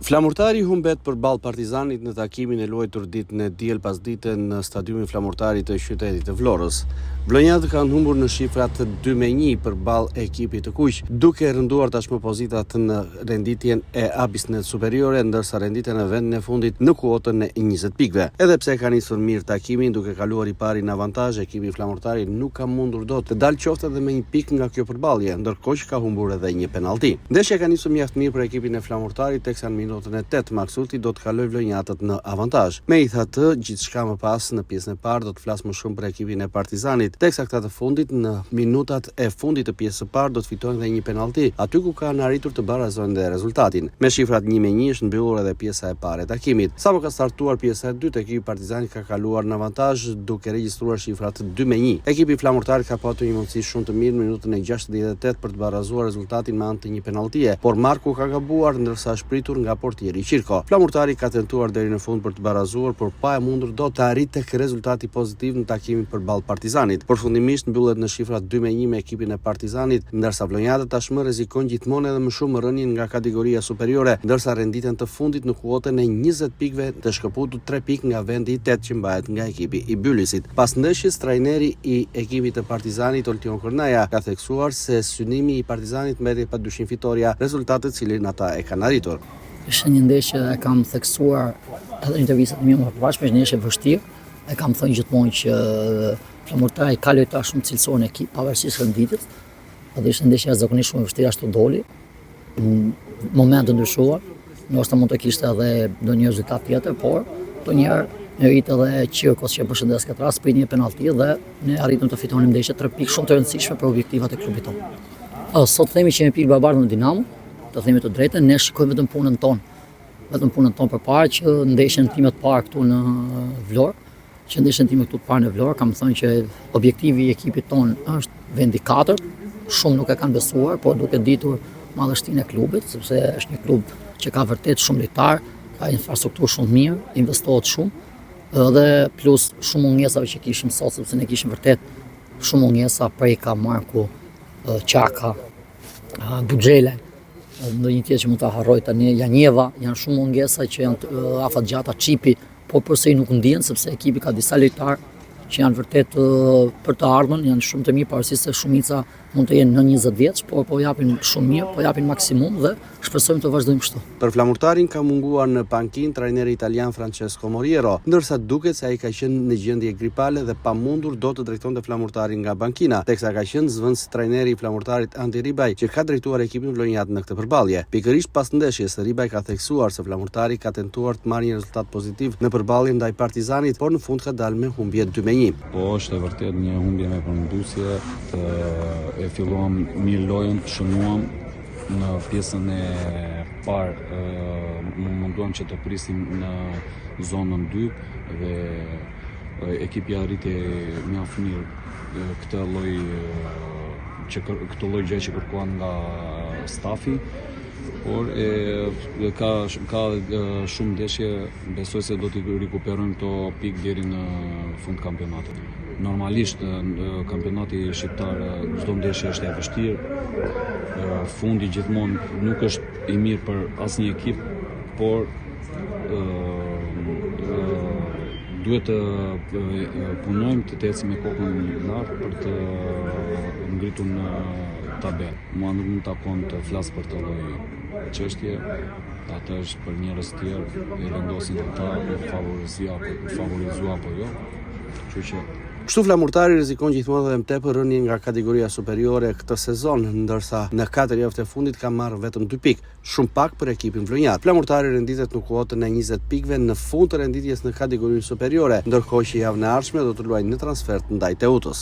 Flamurtari humbet përballë Partizanit në takimin e luajtur ditën e diel pasdite në stadiumin flamurtari të qytetit të Vlorës. Vlonjatët kanë humbur në shifrat 2-1 përballë ekipit të Kuq, duke rënduar tashmë pozitat në renditjen e A-Bisnet Superiore, ndërsa renditja në vendin e fundit në kuotën e 20 pikëve. Edhe pse ka nisur mirë takimin duke kaluar i pari në avantazh, ekipi flamurtari nuk ka mundur dot të dalë qoftë edhe me një pikë nga kjo përballje, ndërkohë që ka humbur edhe një penallti. Ndeshja ka nisur mjaft mirë për ekipin e flamurtarit, teksa në minutën e 8 Maksulti do të kaloj vlonjatët në avantazh. Megjithatë, gjithçka më pas në pjesën e parë do të flas më shumë për ekipin e Partizanit, teksa këta të fundit në minutat e fundit të pjesës së parë do të fitojnë dhe një penallti, aty ku kanë arritur të barazojnë dhe rezultatin. Me shifrat 1-1 është mbyllur edhe pjesa e parë e takimit. Sapo ka startuar pjesa e dytë, ekipi Partizanit ka kaluar në avantazh duke regjistruar shifrat 2-1. Ekipi flamurtarit ka patur një mundësi shumë të mirë në minutën e 68 për të barazuar rezultatin me anë të një penalltie, por Marku ka gabuar ndërsa është pritur nga portieri Qirko. Flamurtari ka tentuar deri në fund për të barazuar, por pa e mundur dot të arritë tek rezultati pozitiv në takimin përballë Partizanit. Përfundimisht mbyllet në shifra 2-1 me ekipin e Partizanit, ndërsa vlonjatët tashmë rrezikojnë gjithmonë edhe më shumë rënien nga kategoria superiore, ndërsa renditën të fundit në kuotën e 20 pikëve të shkëputur 3 pikë nga vendi i 8 që mbahet nga ekipi i Bylisit. Pas ndeshjes, trajneri i ekipit të Partizanit Oltion Kornaja ka theksuar se synimi i Partizanit mbeti padyshim fitoria, rezultatet cilin ata e kanë arritur. Ishte një ndeshje e kam theksuar edhe në intervistat mia më përpashme, një ndeshje vështirë. E kam thënë gjithmonë që Flamurtari ka lojtar shumë cilësor në ekip, pavarësisht renditjes. Edhe ishte ndeshje zakonisht shumë e vështirë, ashtu doli. Në momente të ndryshuar, ndoshta mund të kishte edhe ndonjë rezultat tjetër, por ndonjëherë ne rrit edhe Qirkos që përshëndes këtë rast për një penallti dhe ne arritëm të fitonim ndeshje 3 pikë shumë të rëndësishme për objektivat e klubit tonë. Sot themi që ne pikë barbardhë në Dinamo, të themi të drejtën, ne shikojmë vetëm punën tonë përpara që ndeshjen time të parë këtu në Vlorë, kam thënë që objektivi i ekipit tonë është vendi 4, shumë nuk e kanë besuar, por duke ditur madhështinë e klubit, sepse është një klub që ka vërtet shumë lojtar, ka infrastrukturë shumë mirë, investohet shumë, dhe plus shumë mungesave që kishim sot, sepse ne kishim vërtet shumë mungesa, Preka, Marku, Qaka, Buxhele, ndonjë tjetër që mund ta harroj tani, Janjeva, janë shumë mungesa që janë afatgjata, Çipi, por përsëri nuk ndihen sepse ekipi ka disa lojtar që janë vërtet për të ardhmen, janë shumë të mirë, pavarësisht se shumica mund të jenë në 20 vjeç, por po japin shumë mirë, po japin maksimum dhe shpresojmë të vazhdojmë kështu. Për flamurtarin ka munguar në pankinë trajneri italian Francesco Moriero, ndërsa duket se ai ka qenë në gjendje gripale dhe pa mundur do të drejtonte flamurtarin nga bankina, teksa ka qenë zëvendës trajneri i flamurtarit Andi Ribaj, që ka drejtuar ekipin vlonjat në këtë përballje. Pikërisht pas ndeshjes, Ribaj ka theksuar se flamurtari ka tentuar të marrë një rezultat pozitiv në përballjen ndaj Partizanit, por në fund ka dalë me humbje 2-1. Po, është vërtet një humbje me përmbusje, e filluam mirë lojën, shënuam në pjesën e parë, munduam që të prisim në zonën 2 dhe ekipi arriti mjaft mirë këtë lloj gjë që kërkuan nga stafi, por ka shumë ndeshje, besoj se do t'i rikuperojmë këto pikë deri në fund kampionatit. Normalisht kampionati shqiptar çdo ndeshje është e vështirë, fundi gjithmonë nuk është i mirë për asnjë ekip, por duhet të punojmë, të ecim me kokën lart për të ngritur në tabelë. Mua nuk më takon të flas për këtë lloj çështje, atë është për njerëz të tjerë, e vendosin ata për favorizu apo jo. Kështu flamurtari rrezikon gjithmonë edhe më tepër rënje nga kategoria superiore këtë sezon, ndërsa në 4 javë të fundit ka marrë vetëm 2 pikë, shumë pak për ekipin vlonjat. Flamurtari renditet në kuotën e 20 pikëve në fund të renditjes në kategorinë superiore, ndërkohë që javën e ardhshme do të luajë në transfert ndaj Teutës.